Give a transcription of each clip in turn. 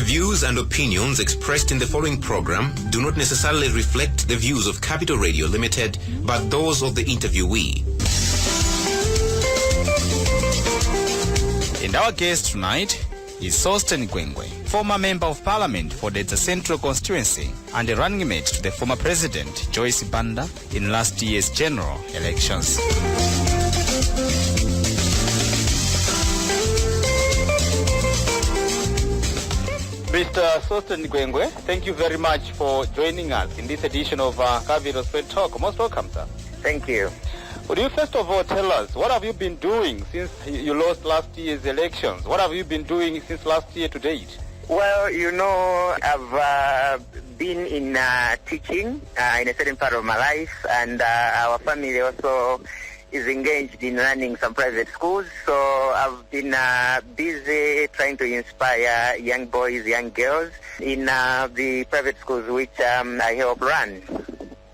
views and opinions expressed in the following program do not necessarily reflect the views of Capital Radio Limited, but those of the interviewee. And our guest tonight is Sosten Gwengwe, former Member of Parliament for the Central Constituency and a running mate to the former President Joyce Banda in last year's general elections. Mr. Sosten Gwengwe, thank you very much for joining us in this edition of Capital Straight Talk. Most welcome, sir. Thank you. Would you first of all tell us, what have you been doing since you lost last year's elections? What have you been doing since last year to date? Well, I've been in teaching in a certain part of my life, and our family also is engaged in running some private schools. So I've been busy trying to inspire young boys, young girls in the private schools which I help run.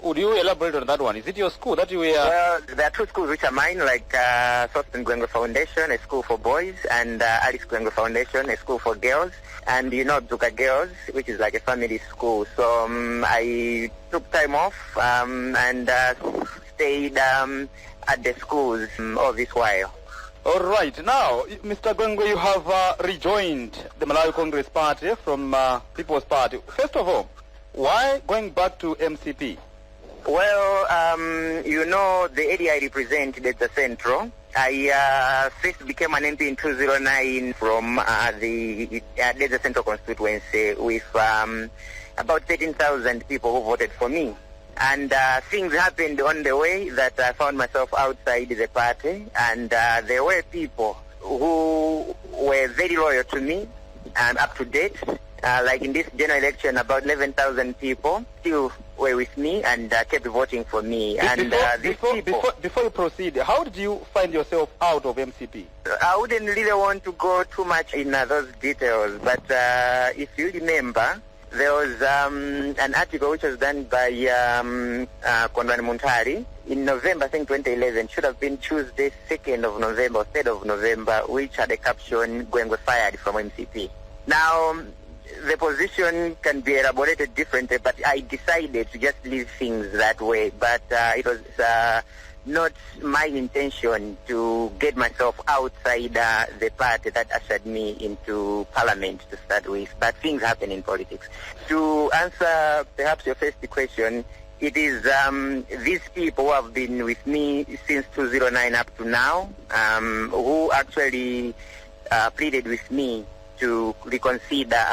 Would you elaborate on that one? Is it your school that you were... Well, there are two schools which are mine, like Sosten Gwengwe Foundation, a school for boys, and Alice Gwengwe Foundation, a school for girls, and Zuka Girls, which is like a family school. So I took time off and stayed at the schools all this while. All right. Now, Mr. Gwengwe, you have rejoined the Malawi Congress Party from People's Party. First of all, why going back to MCP? Well, the area I represent, that's the Central. I first became an MP in 2009 from the Central constituency with about 13,000 people who voted for me. And things happened on the way that I found myself outside the party, and there were people who were very loyal to me and up to date. Like in this general election, about 11,000 people still were with me and kept voting for me. Before you proceed, how did you find yourself out of MCP? I wouldn't really want to go too much in those details, but if you remember, there was an article which was done by Konrad Muntari in November, I think 2011, should have been Tuesday, 2nd of November, or 3rd of November, which had a caption, Gwengwe fired from MCP. Now, the position can be elaborated differently, but I decided to just leave things that way. But it was not my intention to get myself outside the party that ushered me into parliament to start with. But things happen in politics. To answer perhaps your first question, it is these people who have been with me since 2009 up to now who actually pleaded with me to reconsider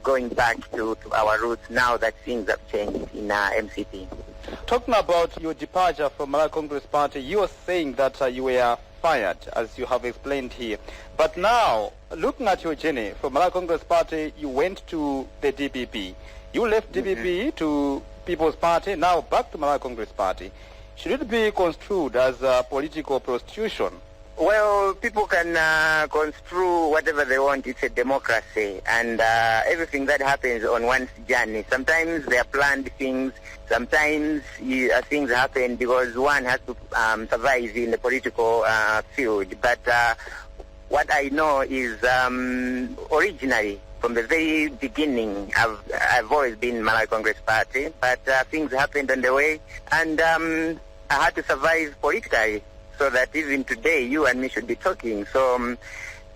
going back to our roots now that things have changed in MCP. Talking about your departure from Malawi Congress Party, you were saying that you were fired, as you have explained here. But now, looking at your journey from Malawi Congress Party, you went to the DPP. You left DPP to People's Party, now back to Malawi Congress Party. Should it be construed as political prostitution? Well, people can construe whatever they want. It's a democracy, and everything that happens on one's journey. Sometimes they are planned things. Sometimes things happen because one has to survive in the political field. But what I know is originally, from the very beginning, I've always been Malawi Congress Party. But things happened on the way, and I had to survive politically, so that even today you and me should be talking. So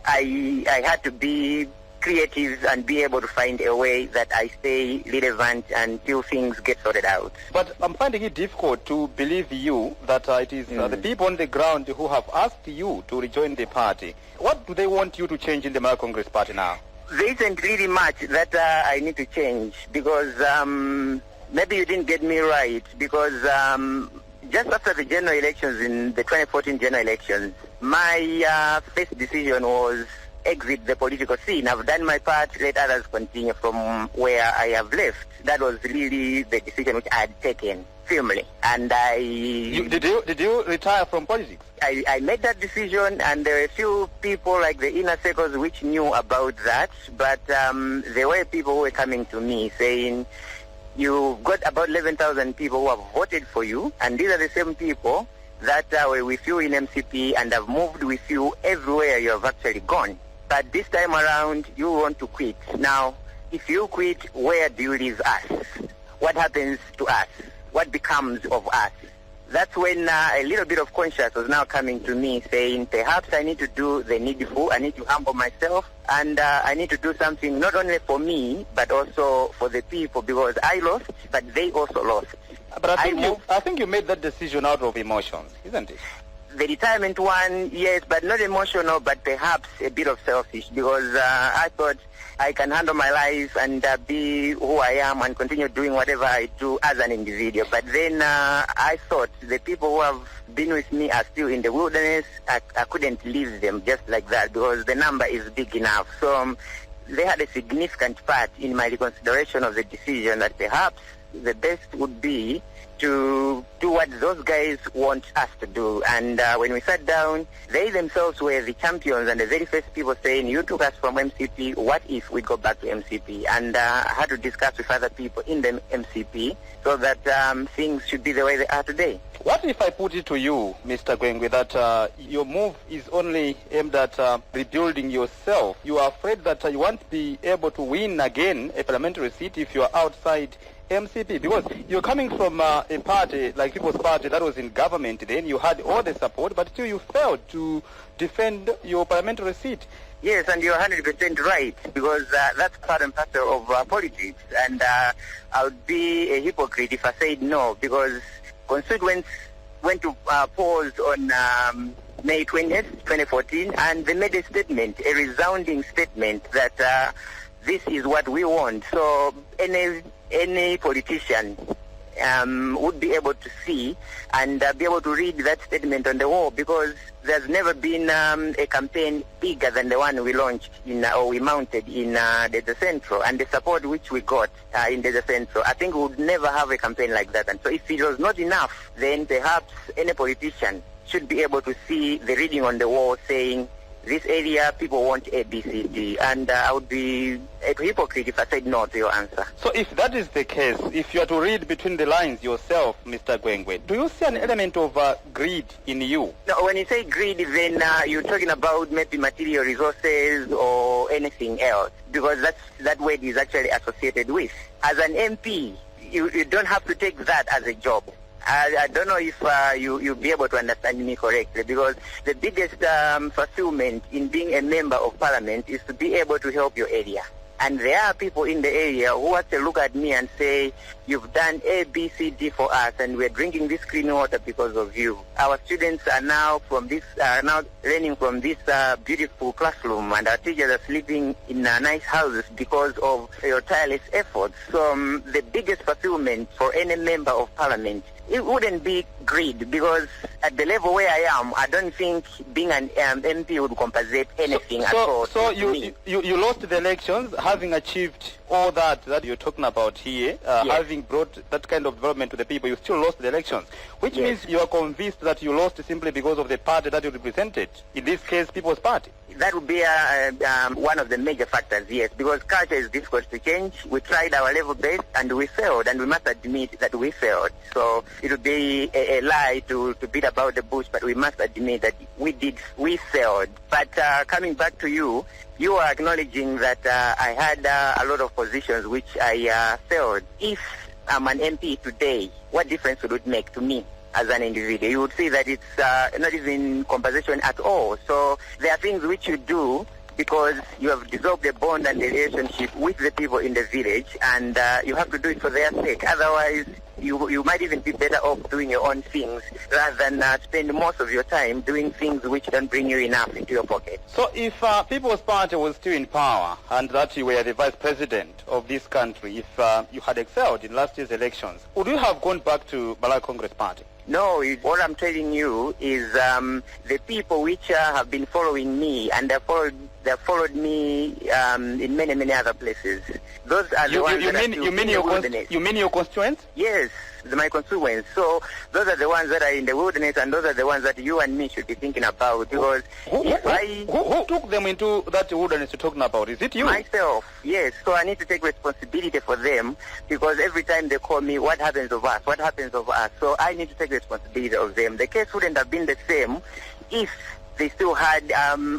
I had to be creative and be able to find a way that I stay relevant until things get sorted out. But I'm finding it difficult to believe you that it is the people on the ground who have asked you to rejoin the party. What do they want you to change in the Malawi Congress Party now? There isn't really much that I need to change, because maybe you didn't get me right, because just after the general elections, in the 2014 general elections, my first decision was exit the political scene. I've done my part, let others continue from where I have left. That was really the decision which I had taken firmly. And Did you retire from politics? I made that decision, and there were a few people like the inner circles which knew about that, but there were people who were coming to me saying, you've got about 11,000 people who have voted for you, and these are the same people that were with you in MCP and have moved with you everywhere you have actually gone. but this time around you want to quit. Now, if you quit, where do you leave us? What happens to us? What becomes of us? That's when a little bit of conscience was now coming to me, saying perhaps I need to do the needful, I need to humble myself, and I need to do something not only for me, but also for the people, because I lost, but they also lost. But I think you made that decision out of emotions, isn't it? The retirement one, yes, but not emotional, but perhaps a bit of selfish, because I thought I can handle my life and be who I am and continue doing whatever I do as an individual. But then I thought the people who have been with me are still in the wilderness. I couldn't leave them just like that, because the number is big enough. So they had a significant part in my reconsideration of the decision that perhaps the best would be to do what those guys want us to do. And when we sat down, they themselves were the champions and the very first people saying, you took us from MCP, what if we go back to MCP? And I had to discuss with other people in the MCP so that things should be the way they are today. What if I put it to you, Mr. Gwengwe, that your move is only aimed at rebuilding yourself? You are afraid that you won't be able to win again a parliamentary seat if you are outside MCP, because you're coming from a party like People's Party that was in government then, you had all the support, but still you failed to defend your parliamentary seat. Yes, and you're 100% right, because that's part and parcel of politics, and I would be a hypocrite if I said no, because constituents went to polls on May 20th, 2014, and they made a statement, a resounding statement that this is what we want. So any politician would be able to see and be able to read that statement on the wall, because there's never been a campaign bigger than the one we launched or we mounted in Desert Central, and the support which we got in Desert Central. I think we would never have a campaign like that. And so if it was not enough, then perhaps any politician should be able to see the reading on the wall saying, this area, people want A, B, C, D. And I would be a hypocrite if I said no to your answer. So if that is the case, if you are to read between the lines yourself, Mr. Gwengwe, do you see an element of greed in you? No, when you say greed, then you're talking about maybe material resources or anything else, because that word is actually associated with. As an MP, you don't have to take that as a job. I don't know if you'll be able to understand me correctly, because the biggest fulfillment in being a member of parliament is to be able to help your area. And there are people in the area who have to look at me and say, you've done A, B, C, D for us, and we're drinking this clean water because of you. Our students are now learning from this beautiful classroom, and our teachers are sleeping in nice houses because of your tireless efforts. So the biggest fulfillment for any member of parliament, it wouldn't be greed, because at the level where I am, I don't think being an MP would compensate anything at all. So you lost the elections, having achieved all that you're talking about here, yes. Having brought that kind of development to the people, you still lost the elections, which yes. means you are convinced that you lost simply because of the party that you represented, in this case, People's Party. That would be one of the major factors, yes, because culture is difficult to change. We tried our level best and we failed, and we must admit that we failed. So it would be a lie to beat about the bush, but we must admit that we failed. But coming back to you, you are acknowledging that I had a lot of positions which I failed. If I'm an MP today, what difference would it make to me as an individual? You would see that it's not even conversation at all. So there are things which you do because you have dissolved the bond and the relationship with the people in the village, and you have to do it for their sake. Otherwise, you might even be better off doing your own things rather than spend most of your time doing things which don't bring you enough into your pocket. So if People's Party was still in power and that you were the vice president of this country, if you had excelled in last year's elections, would you have gone back to Malawi Congress Party? No, what I'm telling you is the people which have been following me, and they followed me in many, many other places. Those are the ones You mean your constituents? Yes, my constituents. So those are the ones that are in the wilderness, and those are the ones that you and me should be thinking about. Because who took them into that wilderness you're talking about? Is it you? Myself, yes. So I need to take responsibility for them, because every time they call me, what happens of us? What happens of us? So I need to take responsibility of them. The case wouldn't have been the same if they still had,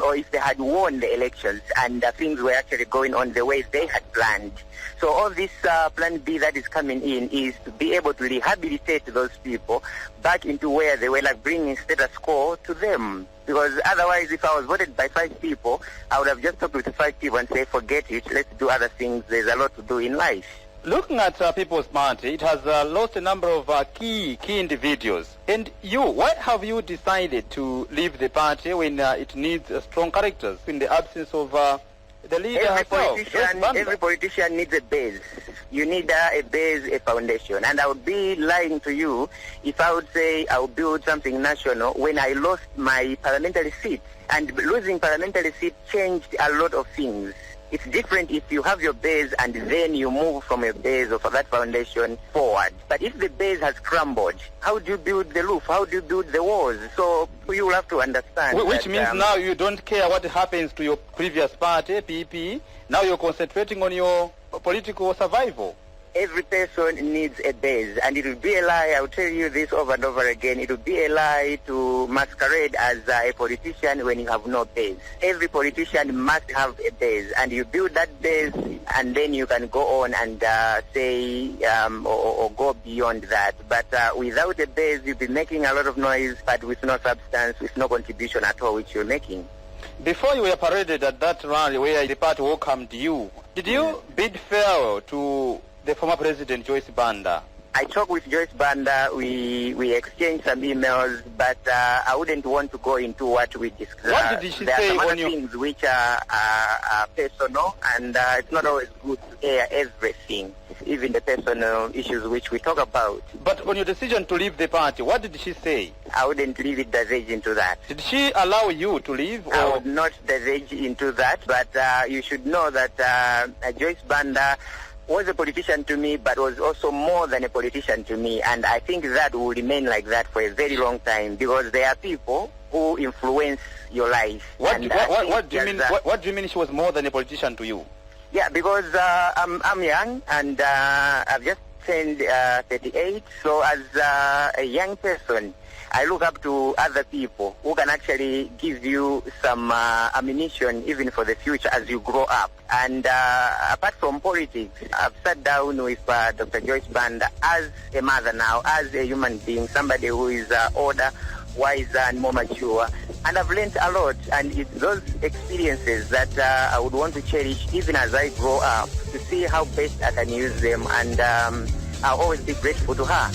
or if they had won the elections and things were actually going on the way they had planned. So all this Plan B that is coming in is to be able to rehabilitate those people back into where they were, like bringing status quo to them. Because otherwise, if I was voted by 5 people, I would have just talked with the 5 people and say, forget it, let's do other things. There's a lot to do in life. Looking at People's Party, it has lost a number of key individuals. And you, why have you decided to leave the party when it needs strong characters in the absence of the leader herself? Every politician needs a base. You need a base, a foundation. And I would be lying to you if I would say I would build something national when I lost my parliamentary seat. And losing parliamentary seat changed a lot of things. It's different if you have your base and then you move from your base or from that foundation forward. But if the base has crumbled, how do you build the roof? How do you build the walls? So you will have to understand. Which means now you don't care what happens to your previous party, PP. Now you're concentrating on your political survival. Every person needs a base, and it will be a lie. I will tell you this over and over again. It will be a lie to masquerade as a politician when you have no base. Every politician must have a base, and you build that base, and then you can go on and say or go beyond that. But without a base, you'll be making a lot of noise, but with no substance, with no contribution at all, which you're making. Before you were paraded at that rally where the party welcomed you, did you bid farewell to the former president, Joyce Banda? I talked with Joyce Banda. We exchanged some emails, but I wouldn't want to go into what we discussed. What did she there say are some on other you? things which are personal, and it's not always good to air everything, even the personal issues which we talk about. But on your decision to leave the party, what did she say? I wouldn't leave it diverge into that. Did she allow you to leave? I Or would not diverge into that, but you should know that Joyce Banda was a politician to me, but was also more than a politician to me. And I think that will remain like that for a very long time, because there are people who influence your life. What do you mean? What do you mean she was more than a politician to you? Yeah, because I'm young, and I've just turned 38. So as a young person, I look up to other people who can actually give you some ammunition even for the future as you grow up. And apart from politics, I've sat down with Dr. Joyce Banda as a mother now, as a human being, somebody who is older, wiser, and more mature. And I've learned a lot, and it's those experiences that I would want to cherish even as I grow up, to see how best I can use them. And I'll always be grateful to her.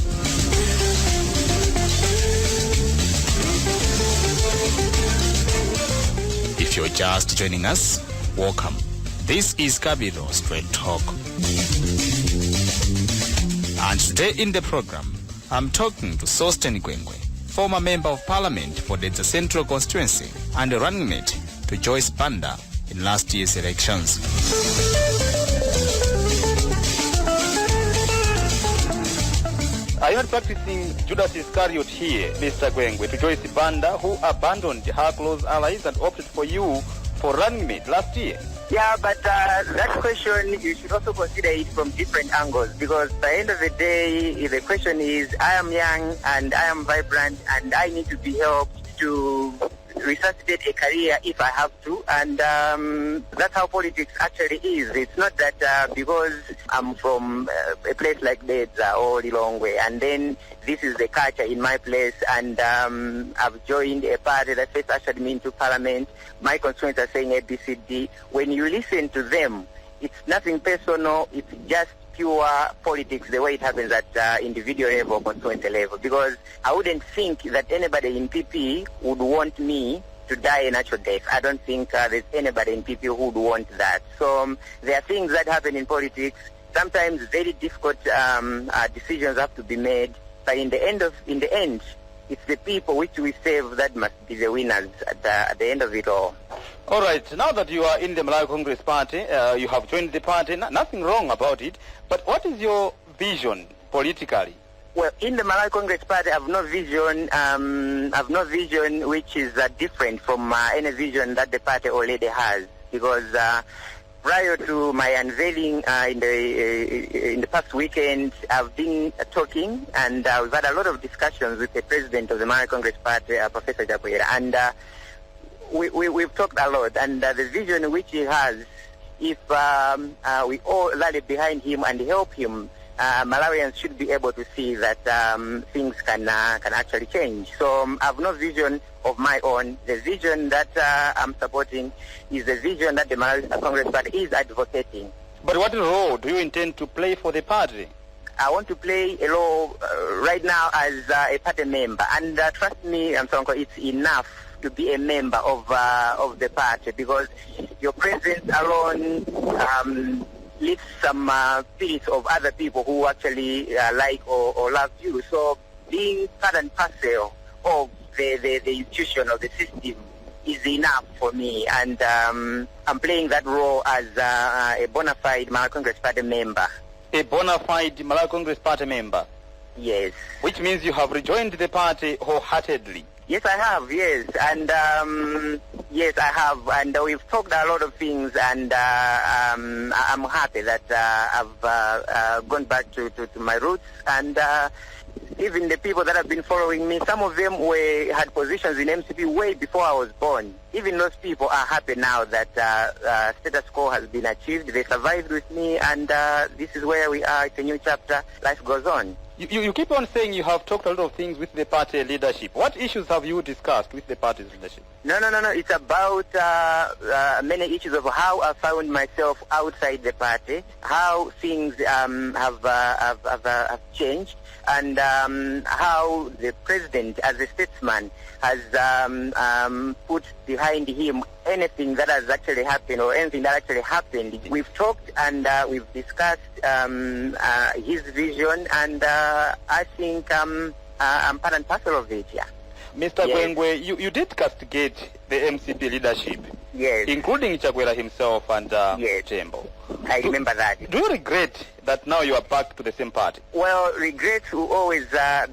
If you're just joining us, welcome. This is Kabilo Straight Talk. And today in the program, I'm talking to Sosten Gwengwe, former Member of Parliament for the Central Constituency and a running mate to Joyce Banda in last year's elections. Are you not practicing Judas Iscariot here, Mr. Gwengwe, to Joyce Banda, who abandoned her close allies and opted for you for running mate last year? Yeah, but that question, you should also consider it from different angles, because at the end of the day, the question is, I am young and I am vibrant and I need to be helped to resuscitate a career if I have to, and that's how politics actually is. It's not that because I'm from a place like Dedza or Lilongwe, and then this is the culture in my place, and I've joined a party that first ushered me into parliament. My constituents are saying ABCD. When you listen to them, it's nothing personal, it's just pure politics, the way it happens at individual level, constituency level, because I wouldn't think that anybody in PP would want me to die a natural death. I don't think there's anybody in PP who would want that. So there are things that happen in politics. Sometimes very difficult decisions have to be made, but in the end, it's the people which we serve that must be the winners at the end of it all. All right, now that you are in the Malawi Congress Party, you have joined the party, nothing wrong about it, but what is your vision politically? Well, in the Malawi Congress Party, I have no vision which is different from any vision that the party already has, because prior to my unveiling in the past weekend, I've been talking, and we've had a lot of discussions with the president of the Malawi Congress Party, Professor Japoyera, and we've talked a lot, and the vision which he has, if we all rally behind him and help him, Malawians should be able to see that things can actually change. So I have no vision of my own. The vision that I'm supporting is the vision that the Malawi Congress Party is advocating. But what role do you intend to play for the party? I want to play a role right now as a party member, and trust me, Msonko, it's enough to be a member of the party, because your presence alone lifts some spirits of other people who actually like or love you. So being part and parcel of the institution of the system is enough for me, and I'm playing that role as a bona fide Malawi Congress Party member. A bona fide Malawi Congress Party member? Yes. Which means you have rejoined the party wholeheartedly? Yes, I have, yes. And yes, I have. And we've talked a lot of things, and I'm happy that I've gone back to my roots. And even the people that have been following me, some of them had positions in MCP way before I was born. Even those people are happy now that status quo has been achieved. They survived with me, and this is where we are. It's a new chapter. Life goes on. You keep on saying you have talked a lot of things with the party leadership. What issues have you discussed with the party's leadership? No. It's about many issues of how I found myself outside the party, how things have changed, and how the president, as a statesman, has put behind him anything that has actually happened or anything that actually happened. We've talked and we've discussed his vision, and I think I'm part and parcel of it, yeah. Mr. Yes. Gwengwe, you did castigate the MCP leadership, yes, including Chagwela himself and yes. Tembo. I remember that. Do you regret that now you are back to the same party? Well, regrets will always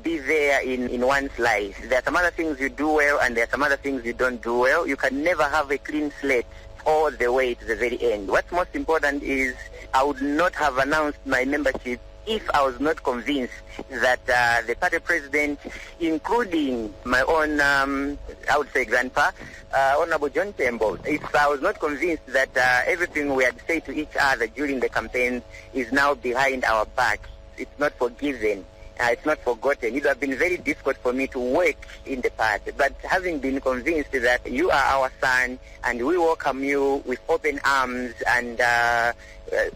be there in one's life. There are some other things you do well, and there are some other things you don't do well. You can never have a clean slate all the way to the very end. What's most important is I would not have announced my membership if I was not convinced that the party president, including my own, I would say grandpa, Honorable John Tembo, if I was not convinced that everything we had said to each other during the campaign is now behind our back, it's not forgiven. It's not forgotten. It would have been very difficult for me to work in the party. But having been convinced that you are our son and we welcome you with open arms and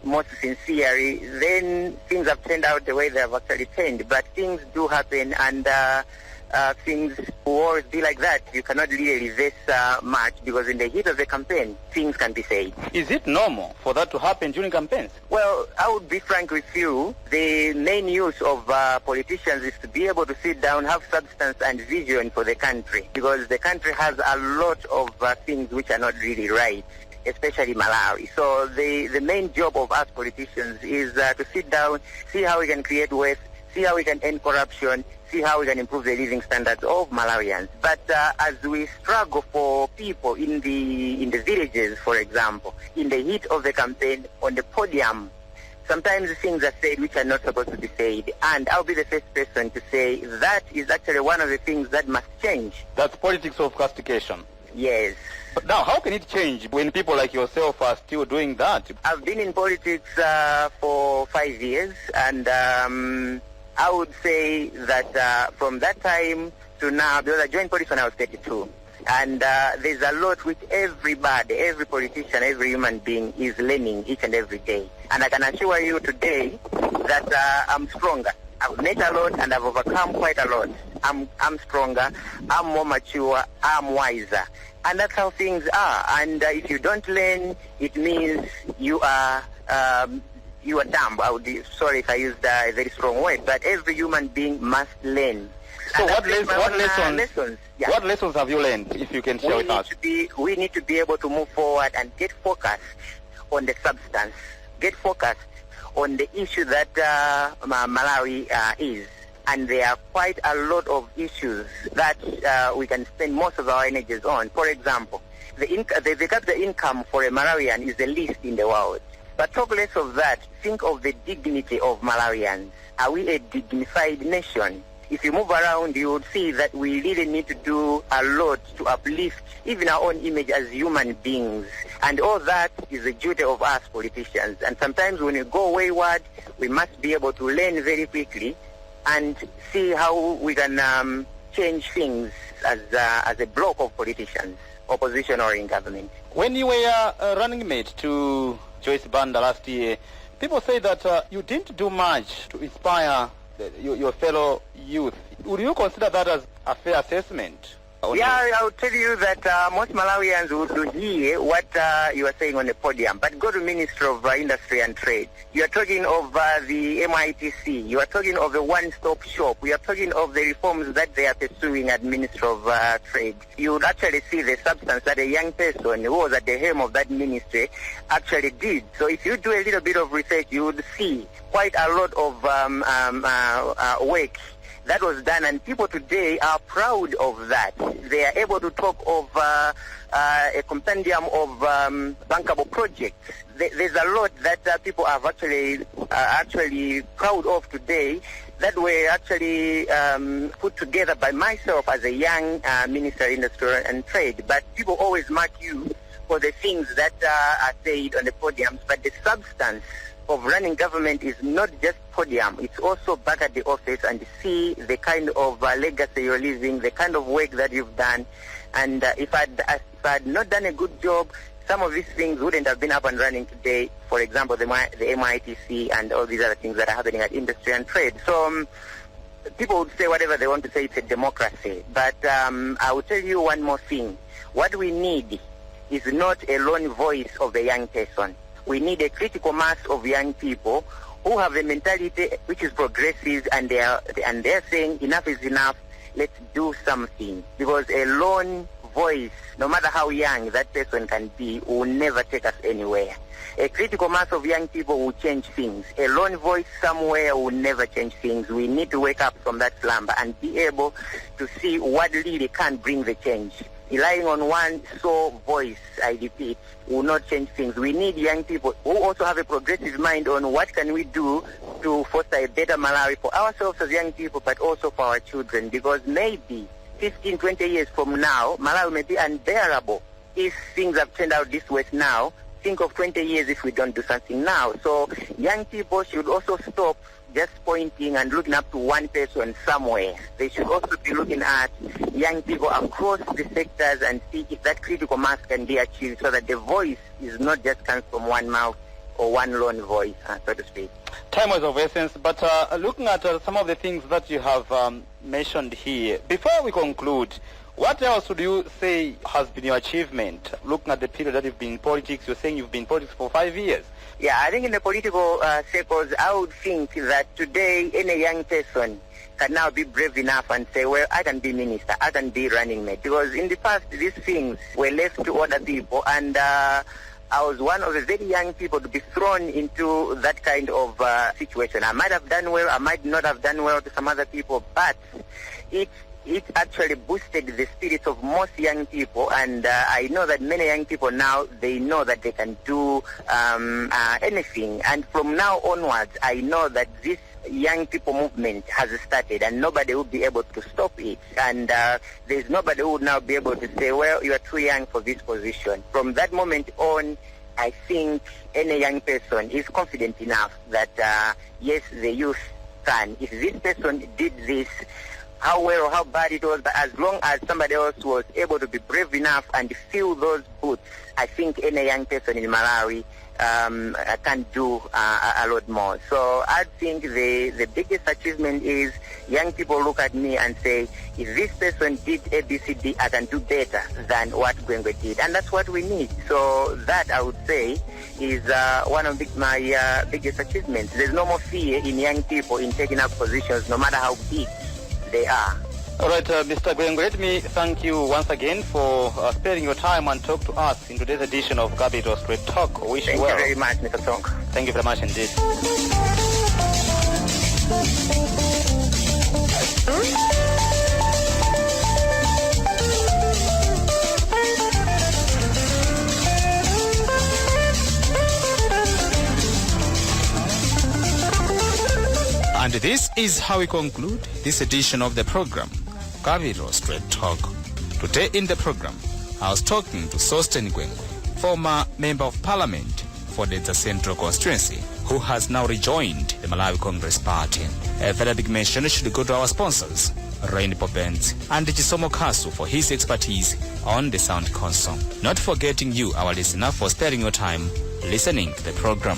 most sincerely, then things have turned out the way they have actually turned. But things do happen, and things will always be like that. You cannot really reverse much, because in the heat of the campaign, things can be said. Is it normal for that to happen during campaigns? Well, I would be frank with you. The main use of politicians is to be able to sit down, have substance and vision for the country, because the country has a lot of things which are not really right, especially Malawi. So the main job of us politicians is to sit down, see how we can create wealth, see how we can end corruption, see how we can improve the living standards of Malawians. But as we struggle for people in the villages, for example, in the heat of the campaign, on the podium, sometimes things are said which are not supposed to be said. And I'll be the first person to say that is actually one of the things that must change. That's politics of castigation. Yes. But now, how can it change when people like yourself are still doing that? I've been in politics for 5 years, and I would say that from that time to now, because I joined politics when I was 32, and there's a lot which everybody, every politician, every human being is learning each and every day. And I can assure you today that I'm stronger. I've met a lot and I've overcome quite a lot. I'm stronger, I'm more mature, I'm wiser. And that's how things are. And if you don't learn, it means you are dumb. I would be sorry if I used a very strong word, but every human being must learn. So what lessons have you learned, if you can share with us? We need to be able to move forward and get focused on the substance, get focused on the issue that Malawi is. And there are quite a lot of issues that we can spend most of our energies on. For example, the capita income for a Malawian is the least in the world. But talk less of that. Think of the dignity of Malawians. Are we a dignified nation? if you move around, you would see that we really need to do a lot to uplift even our own image as human beings. And all that is the duty of us politicians. And sometimes when we go wayward, we must be able to learn very quickly and see how we can change things as a block of politicians, opposition or in government. When you were running mate to Joyce Banda last year, people say that you didn't do much to inspire your fellow youth. Would you consider that as a fair assessment? Yeah, I would tell you that most Malawians would hear what you are saying on the podium. But go to Ministry of Industry and Trade. You are talking of the MITC. You are talking of the one-stop shop. We are talking of the reforms that they are pursuing at Ministry of Trade. You would actually see the substance that a young person who was at the helm of that ministry actually did. So if you do a little bit of research, you would see quite a lot of work that was done, and people today are proud of that. They are able to talk of a compendium of bankable projects. There's a lot that people have actually proud of today that were actually put together by myself as a young Minister of Industry and Trade. But people always mark you for the things that are said on the podiums, but the substance of running government is not just podium, it's also back at the office and see the kind of legacy you're leaving, the kind of work that you've done. And if I had not done a good job, some of these things wouldn't have been up and running today. For example, the MITC and all these other things that are happening at Industry and Trade. So people would say whatever they want to say, it's a democracy. But I will tell you one more thing. What we need is not a lone voice of a young person. We need a critical mass of young people who have a mentality which is progressive, and they're saying enough is enough. Let's do something, because a lone voice, no matter how young that person can be, will never take us anywhere. A critical mass of young people will change things. A lone voice somewhere will never change things. We need to wake up from that slumber and be able to see what really can bring the change. Relying on one sole voice, I repeat, will not change things. We need young people who also have a progressive mind on what can we do to foster a better Malawi for ourselves as young people, but also for our children. Because maybe 15, 20 years from now, Malawi may be unbearable if things have turned out this way now. Think of 20 years if we don't do something now. So young people should also stop just pointing and looking up to one person somewhere. They should also be looking at young people across the sectors and see if that critical mass can be achieved, so that the voice is not just comes from one mouth or one lone voice, so to speak. Time was of essence, but looking at some of the things that you have mentioned here, before we conclude, what else would you say has been your achievement? Looking at the period that you've been in politics, you're saying you've been in politics for 5 years. Yeah, I think in the political circles, I would think that today any young person can now be brave enough and say, well, I can be minister, I can be running mate. Because in the past, these things were left to other people, and I was one of the very young people to be thrown into that kind of situation. I might have done well, I might not have done well to some other people, but it actually boosted the spirits of most young people, and I know that many young people now, they know that they can do anything. And from now onwards, I know that this young people movement has started, and nobody will be able to stop it. And there's nobody who would now be able to say, well, you are too young for this position. From that moment on, I think any young person is confident enough that, yes, the youth can. If this person did this, how well or how bad it was, but as long as somebody else was able to be brave enough and fill those boots, I think any young person in Malawi can do a lot more. So I think the biggest achievement is young people look at me and say, if this person did ABCD, I can do better than what Gwengwe did. And that's what we need. So that, I would say, is one of my biggest achievements. There's no more fear in young people in taking up positions, no matter how big they are. All right, Mr. Gwengwe, let me thank you once again for sparing your time and talk to us in today's edition of Capital Straight Talk. Wish you well. Thank you very much, Mr. Song. Thank you very much indeed. And And this is how we conclude this edition of the program, Capital Straight Talk. Today in the program, I was talking to Sosten Gwengwe, former Member of Parliament for the Central Constituency, who has now rejoined the Malawi Congress Party. A very big mention should go to our sponsors, Rainbow Bands and Chisomo Kasu for his expertise on the Sound Console. Not forgetting you, our listener, for sparing your time listening to the program.